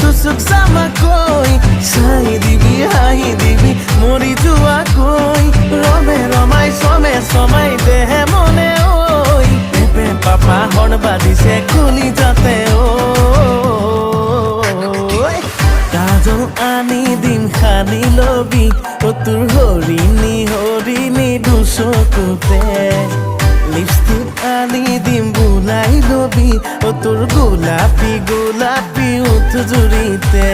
তুচুক জামাকৈ চাই দিবি হাঁহি দিবি মৰি যোৱাকৈ ৰমে ৰমাই চমে চমাই দেহে মনে ঐ পেপে পাপা হৰ্ণ বাজিছে কলি যাতে কাজল আনি দিম সানি লবি তোৰ হৰিণী হৰিণী দুচকুতে লিপষ্টিক আনি দিম বুলাই লবি তোৰ গোলাপী গোলাপী উঠ জুৰিতে